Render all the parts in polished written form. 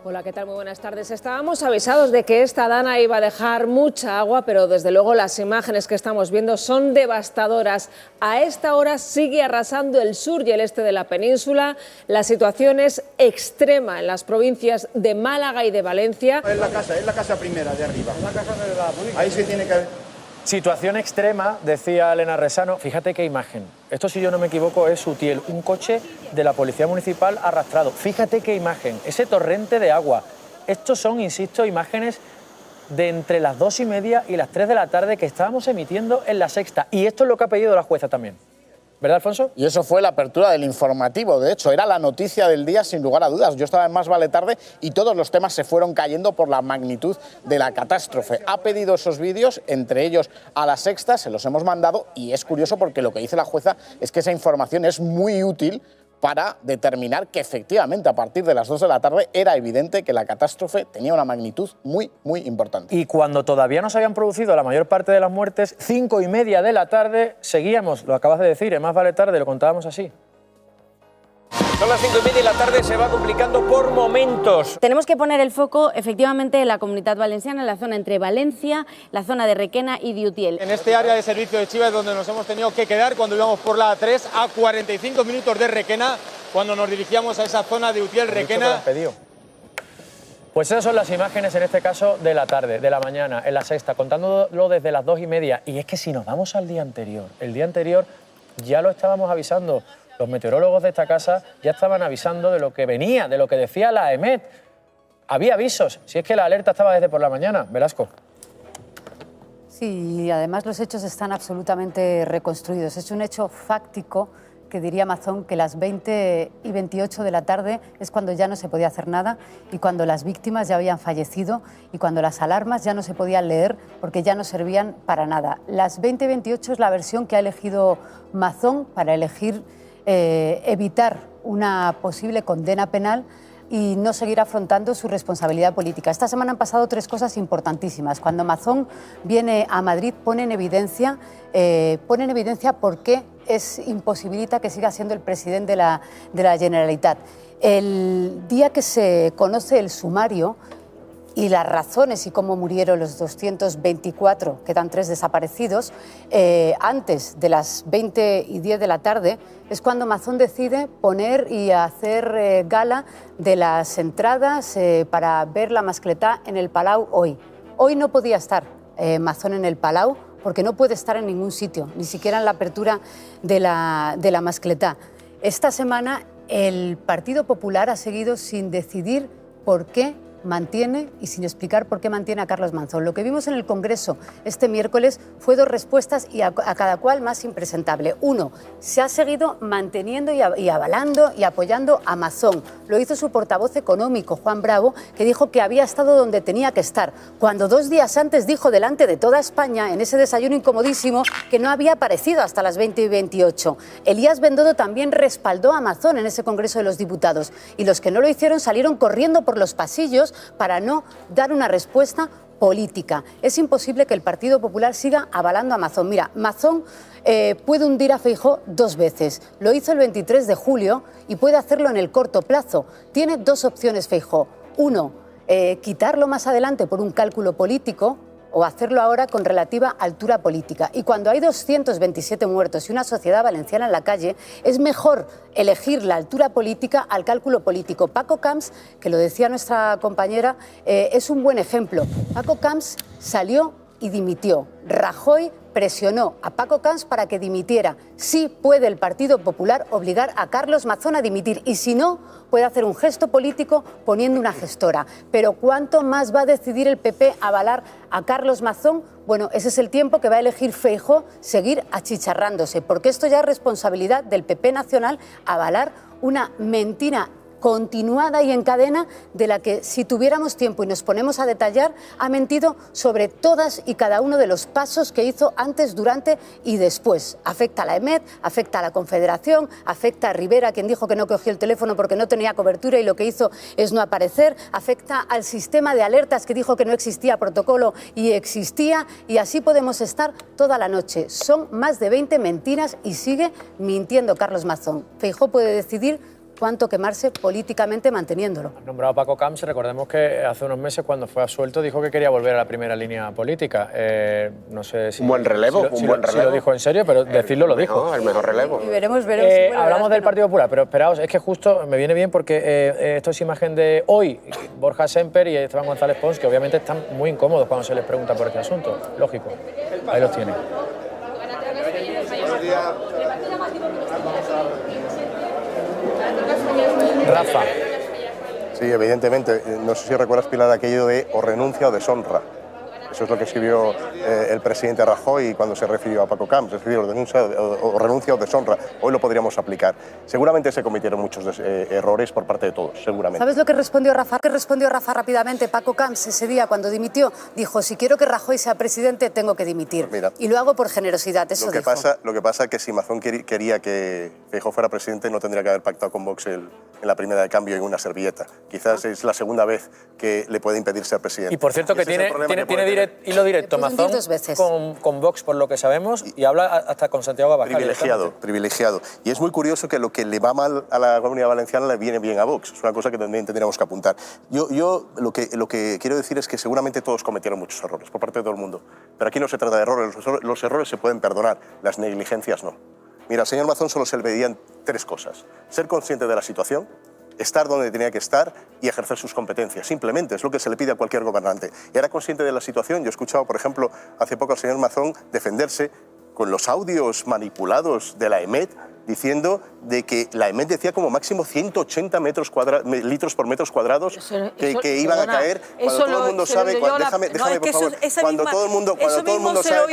Hola, ¿qué tal? Muy buenas tardes. Estábamos avisados de que esta dana iba a dejar mucha agua, pero desde luego las imágenes que estamos viendo son devastadoras. A esta hora sigue arrasando el sur y el este de la península. La situación es extrema en las provincias de Málaga y de Valencia. Es la casa primera de arriba. Es la casa de la Mónica. Ahí se tiene que... Situación extrema, decía Elena Resano. Fíjate qué imagen. Esto, si yo no me equivoco, es Utiel. Un coche de la Policía Municipal arrastrado. Fíjate qué imagen. Ese torrente de agua. Estos son, insisto, imágenes de entre las 2:30 y las 3 de la tarde que estábamos emitiendo en La Sexta. Y esto es lo que ha pedido la jueza también. ¿Verdad, Alfonso? Y eso fue la apertura del informativo. De hecho, era la noticia del día, sin lugar a dudas. Yo estaba en Más Vale Tarde y todos los temas se fueron cayendo por la magnitud de la catástrofe. Ha pedido esos vídeos, entre ellos a La Sexta, se los hemos mandado, y es curioso porque lo que dice la jueza es que esa información es muy útil para determinar que efectivamente a partir de las 2 de la tarde era evidente que la catástrofe tenía una magnitud muy, muy importante. Y cuando todavía no se habían producido la mayor parte de las muertes, 5:30 de la tarde, seguíamos, lo acabas de decir, en Más Vale Tarde, lo contábamos así. Son las 5:30 de la tarde, se va complicando por momentos. Tenemos que poner el foco, efectivamente, en la Comunitat Valenciana, en la zona entre Valencia, la zona de Requena y de Utiel. En este área de servicio de Chiva es donde nos hemos tenido que quedar cuando íbamos por la A3 a 45 minutos de Requena, cuando nos dirigíamos a esa zona de Utiel-Requena. Pues esas son las imágenes, en este caso, de la tarde, de la mañana, en La Sexta, contándolo desde las 2:30. Y es que si nos vamos al día anterior, el día anterior ya lo estábamos avisando. Los meteorólogos de esta casa ya estaban avisando de lo que venía, de lo que decía la EMET. Había avisos, si es que la alerta estaba desde por la mañana. Velasco. Sí, y además los hechos están absolutamente reconstruidos. Es un hecho fáctico que diría Mazón que las 20:28 de la tarde es cuando ya no se podía hacer nada y cuando las víctimas ya habían fallecido y cuando las alarmas ya no se podían leer porque ya no servían para nada. Las 20:28 es la versión que ha elegido Mazón para evitar una posible condena penal y no seguir afrontando su responsabilidad política. Esta semana han pasado 3 cosas importantísimas. Cuando Mazón viene a Madrid pone en evidencia por qué imposibilita que siga siendo el presidente de la Generalitat. El día que se conoce el sumario y las razones y cómo murieron los 224, quedan 3 desaparecidos, antes de las 20:10 de la tarde, es cuando Mazón decide poner y hacer gala de las entradas para ver la mascletá en el Palau hoy. Hoy no podía estar Mazón en el Palau porque no puede estar en ningún sitio, ni siquiera en la apertura de la mascletá. Esta semana el Partido Popular ha seguido sin decidir por qué mantiene y sin explicar por qué mantiene a Carlos Mazón. Lo que vimos en el Congreso este miércoles fue 2 respuestas y a cada cual más impresentable. Uno, se ha seguido manteniendo y avalando y apoyando a Mazón. Lo hizo su portavoz económico, Juan Bravo, que dijo que había estado donde tenía que estar, cuando 2 días antes dijo delante de toda España, en ese desayuno incomodísimo, que no había aparecido hasta las 20:28. Elías Bendodo también respaldó a Mazón en ese Congreso de los Diputados y los que no lo hicieron salieron corriendo por los pasillos para no dar una respuesta política. Es imposible que el Partido Popular siga avalando a Mazón. Mira, Mazón puede hundir a Feijóo 2 veces. Lo hizo el 23 de julio y puede hacerlo en el corto plazo. Tiene 2 opciones Feijóo. Uno, quitarlo más adelante por un cálculo político o hacerlo ahora con relativa altura política. Y cuando hay 227 muertos y una sociedad valenciana en la calle, es mejor elegir la altura política al cálculo político. Paco Camps, que lo decía nuestra compañera, es un buen ejemplo. Paco Camps salió y dimitió. Rajoy presionó a Paco Camps para que dimitiera. Sí puede el Partido Popular obligar a Carlos Mazón a dimitir y si no, puede hacer un gesto político poniendo una gestora. Pero ¿cuánto más va a decidir el PP avalar a Carlos Mazón? Bueno, ese es el tiempo que va a elegir Feijóo seguir achicharrándose, porque esto ya es responsabilidad del PP nacional avalar una mentira continuada y en cadena de la que, si tuviéramos tiempo y nos ponemos a detallar, ha mentido sobre todas y cada uno de los pasos que hizo antes, durante y después. Afecta a la EMET, afecta a la Confederación, afecta a Rivera, quien dijo que no cogió el teléfono porque no tenía cobertura y lo que hizo es no aparecer, afecta al sistema de alertas que dijo que no existía protocolo y existía, y así podemos estar toda la noche. Son más de 20 mentiras y sigue mintiendo Carlos Mazón. Feijóo puede decidir cuánto quemarse políticamente manteniéndolo. Han nombrado a Paco Camps, recordemos que hace unos meses cuando fue absuelto dijo que quería volver a la primera línea política. No sé si... Un buen relevo, si lo dijo en serio, pero decirlo lo dijo. El mejor relevo. Y veremos hablamos del Partido Popular, pero esperaos, es que justo me viene bien porque esto es imagen de hoy, Borja Semper y Esteban González Pons, que obviamente están muy incómodos cuando se les pregunta por este asunto. Lógico, ahí los tienen. Rafa. Sí, evidentemente. No sé si recuerdas, Pilar, aquello de o renuncia o deshonra. Eso es lo que escribió el presidente Rajoy cuando se refirió a Paco Camps, es decir, o renuncia o deshonra. Hoy lo podríamos aplicar. Seguramente se cometieron muchos errores por parte de todos, seguramente. ¿Sabes lo que respondió Rafa? Rápidamente? Paco Camps ese día cuando dimitió dijo, si quiero que Rajoy sea presidente tengo que dimitir. Pues mira, y lo hago por generosidad, eso dijo. Lo que pasa es que si Mazón quería que Feijóo fuera presidente no tendría que haber pactado con Vox en la primera de cambio en una servilleta. Quizás es la segunda vez que le puede impedir ser presidente. Y por cierto que tiene hilo directo Mazón con Vox, por lo que sabemos, y habla hasta con Santiago Abascal. Privilegiado. Y es muy curioso que lo que le va mal a la Comunidad Valenciana le viene bien a Vox. Es una cosa que también tendríamos que apuntar. Yo lo que quiero decir es que seguramente todos cometieron muchos errores por parte de todo el mundo. Pero aquí no se trata de errores. Los errores se pueden perdonar, las negligencias no. Mira, al señor Mazón solo se le pedían 3 cosas. Ser consciente de la situación, estar donde tenía que estar y ejercer sus competencias. Simplemente es lo que se le pide a cualquier gobernante. Y era consciente de la situación. Yo he escuchado, por ejemplo, hace poco al señor Mazón defenderse con los audios manipulados de la EMET, diciendo de que la EMET decía como máximo 180 litros por metros cuadrados que iban a caer, cuando todo el mundo sabe, déjame por favor, cuando todo el mundo sabe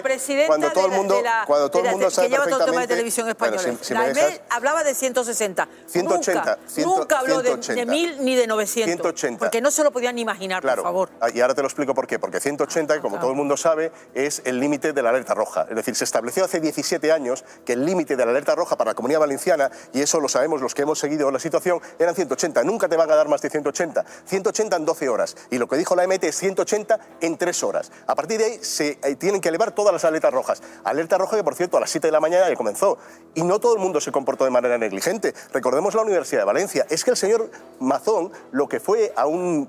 perfectamente, cuando todo el mundo sabe perfectamente, televisión española. La EMET hablaba de 160. 180. Nunca habló de 1000 ni de 900. 180. Porque no se lo podían ni imaginar, claro, por favor. Y ahora te lo explico por qué. Porque 180, como todo el mundo sabe, es el límite de la alerta roja. Es decir, se estableció hace 17 años que el límite de la alerta roja para la Comunidad Valenciana, y eso lo sabemos los que hemos seguido la situación, eran 180. Nunca te van a dar más de 180. 180 en 12 horas. Y lo que dijo la EMET es 180 en 3 horas. A partir de ahí se tienen que elevar todas las alertas rojas. Alerta roja que, por cierto, a las 7 de la mañana ya comenzó. Y no todo el mundo se comportó de manera negligente. Recordemos la Universidad de Valencia. Es que el señor Mazón lo que fue a una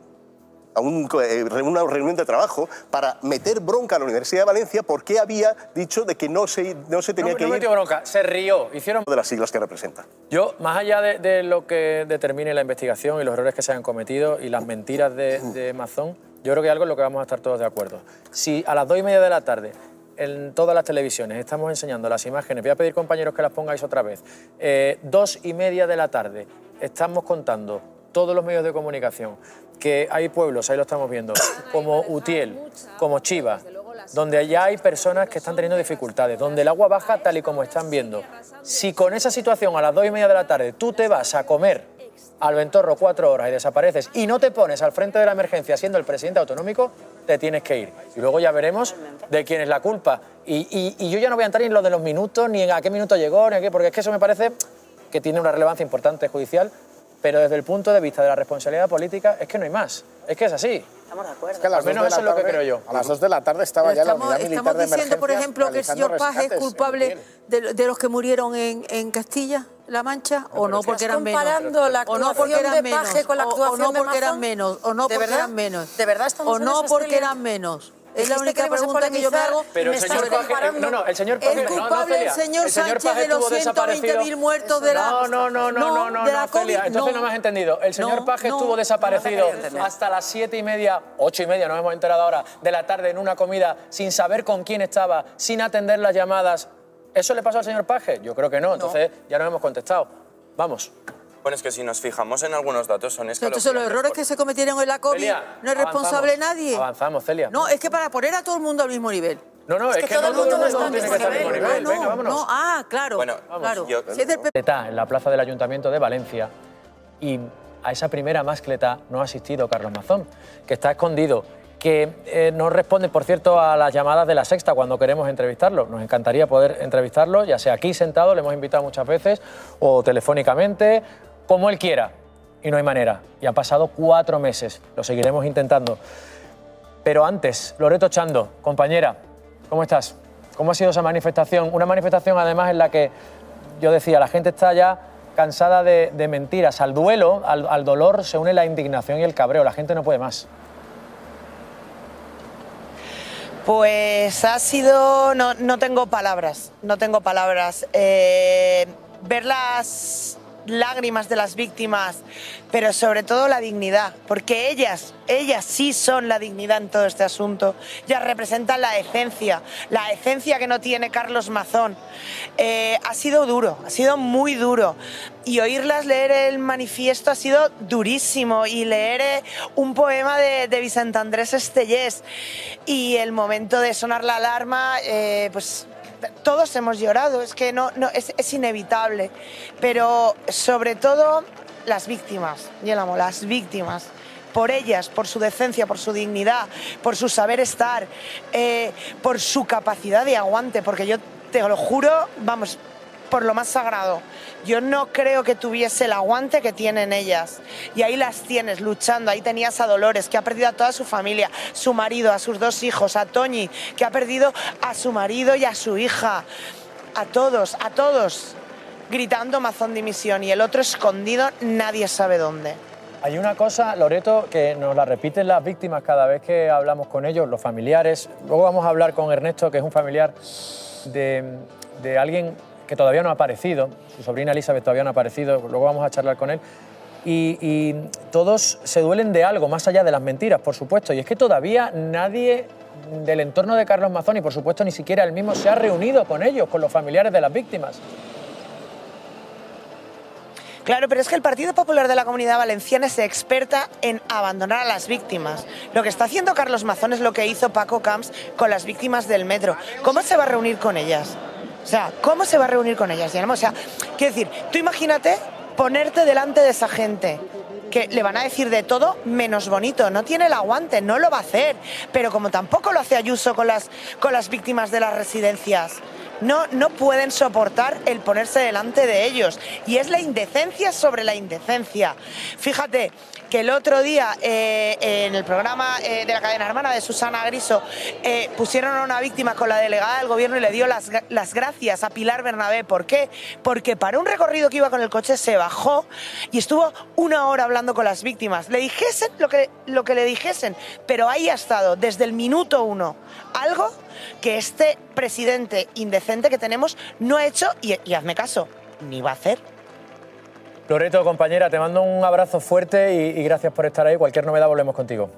reunión de trabajo para meter bronca a la Universidad de Valencia porque había dicho de que no se tenía que ir. No metió bronca, se rió. Hicieron de las siglas que representa. Yo, más allá de lo que determine la investigación y los errores que se han cometido y las mentiras de Mazón, yo creo que hay algo en lo que vamos a estar todos de acuerdo. Si a las 2:30 de la tarde en todas las televisiones estamos enseñando las imágenes, voy a pedir, compañeros, que las pongáis otra vez, 2:30 de la tarde estamos contando todos los medios de comunicación que hay pueblos, ahí lo estamos viendo, como Utiel, como Chivas, donde ya hay personas que están teniendo dificultades, donde el agua baja tal y como están viendo. Si con esa situación a las 2:30 de la tarde tú te vas a comer al Ventorro 4 horas y desapareces y no te pones al frente de la emergencia siendo el presidente autonómico, te tienes que ir. Y luego ya veremos de quién es la culpa. Y yo ya no voy a entrar ni en lo de los minutos, ni en a qué minuto llegó, ni a qué, porque es que eso me parece que tiene una relevancia importante judicial, pero desde el punto de vista de la responsabilidad política es que no hay más. Es que es así. Estamos de acuerdo. Es que al menos eso es lo que creo yo. A las 2 de la tarde estaba ya la unidad militar de Estamos diciendo, por emergencias ejemplo, que el señor Paje es culpable de los que murieron en Castilla-La Mancha, o no porque eran menos. Comparando la actuación de Paje con la actuación de Mazón. O no porque eran menos. ¿De verdad estamos en O no porque eran menos. Es la única pregunta que yo me hago. Pero el señor Paje, el señor Paje, ¿es culpable el señor Sánchez de los 120.000 muertos de la Celia, entonces no me has entendido. El señor Paje estuvo desaparecido hasta las 7:30, 8:30, nos hemos enterado ahora, de la tarde en una comida, sin saber con quién estaba, sin atender las llamadas. ¿Eso le pasó al señor Paje? Yo creo que no, entonces ya nos hemos contestado. Vamos. Bueno, es que si nos fijamos en algunos datos son escalofriantes. Entonces, los errores que se cometieron en la COVID, Celia, no es responsable nadie. Avanzamos, Celia. No, es que para poner a todo el mundo al mismo nivel. No, es que todo el mundo tiene que estar al mismo nivel. Venga, vámonos. Claro. Bueno, claro. Está en la plaza del Ayuntamiento de Valencia y a esa primera mascleta no ha asistido Carlos Mazón, que está escondido, que no responde, por cierto, a las llamadas de La Sexta cuando queremos entrevistarlo. Nos encantaría poder entrevistarlo, ya sea aquí sentado, le hemos invitado muchas veces, o telefónicamente, como él quiera, y no hay manera. Y han pasado 4 meses, lo seguiremos intentando. Pero antes, Loreto Chando, compañera, ¿cómo estás? ¿Cómo ha sido esa manifestación? Una manifestación, además, en la que yo decía, la gente está ya cansada de mentiras. Al duelo, al dolor, se une la indignación y el cabreo. La gente no puede más. Pues ha sido... No tengo palabras, no tengo palabras. Ver las lágrimas de las víctimas, pero sobre todo la dignidad, porque ellas sí son la dignidad en todo este asunto. Ellas representan la decencia que no tiene Carlos Mazón. Ha sido duro, ha sido muy duro. Y oírlas leer el manifiesto ha sido durísimo, y leer un poema de Vicent Andrés Estellés, y el momento de sonar la alarma, pues todos hemos llorado, es que es inevitable, pero sobre todo las víctimas, Yelamo, las víctimas, por ellas, por su decencia, por su dignidad, por su saber estar, por su capacidad de aguante, porque yo te lo juro, vamos, por lo más sagrado, yo no creo que tuviese el aguante que tienen ellas. Y ahí las tienes luchando. Ahí tenías a Dolores, que ha perdido a toda su familia, su marido, a sus 2 hijos, a Toñi, que ha perdido a su marido y a su hija. A todos, gritando Mazón dimisión, y el otro escondido, nadie sabe dónde. Hay una cosa, Loreto, que nos la repiten las víctimas cada vez que hablamos con ellos, los familiares. Luego vamos a hablar con Ernesto, que es un familiar de alguien que todavía no ha aparecido, su sobrina Elizabeth todavía no ha aparecido, luego vamos a charlar con él, y todos se duelen de algo, más allá de las mentiras, por supuesto, y es que todavía nadie del entorno de Carlos Mazón, y por supuesto ni siquiera él mismo, se ha reunido con ellos, con los familiares de las víctimas. Claro, pero es que el Partido Popular de la Comunidad Valenciana es experta en abandonar a las víctimas. Lo que está haciendo Carlos Mazón es lo que hizo Paco Camps con las víctimas del metro. ¿Cómo se va a reunir con ellas? O sea, ¿cómo se va a reunir con ellas? O sea, quiero decir, tú imagínate ponerte delante de esa gente que le van a decir de todo menos bonito. No tiene el aguante, no lo va a hacer. Pero como tampoco lo hace Ayuso con las víctimas de las residencias, no pueden soportar el ponerse delante de ellos. Y es la indecencia sobre la indecencia. Fíjate que el otro día en el programa de la cadena hermana de Susana Griso pusieron a una víctima con la delegada del gobierno y le dio las gracias a Pilar Bernabé. ¿Por qué? Porque para un recorrido que iba con el coche se bajó y estuvo 1 hora hablando con las víctimas. Le dijesen lo que le dijesen, pero ahí ha estado desde el minuto 1. Algo que este presidente indecente que tenemos no ha hecho y hazme caso, ni va a hacer. Loreto, compañera, te mando un abrazo fuerte y gracias por estar ahí. Cualquier novedad volvemos contigo.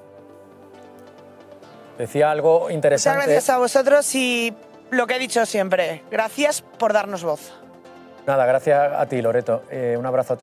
Decía algo interesante. Muchas gracias a vosotros y lo que he dicho siempre, gracias por darnos voz. Nada, gracias a ti, Loreto. Un abrazo.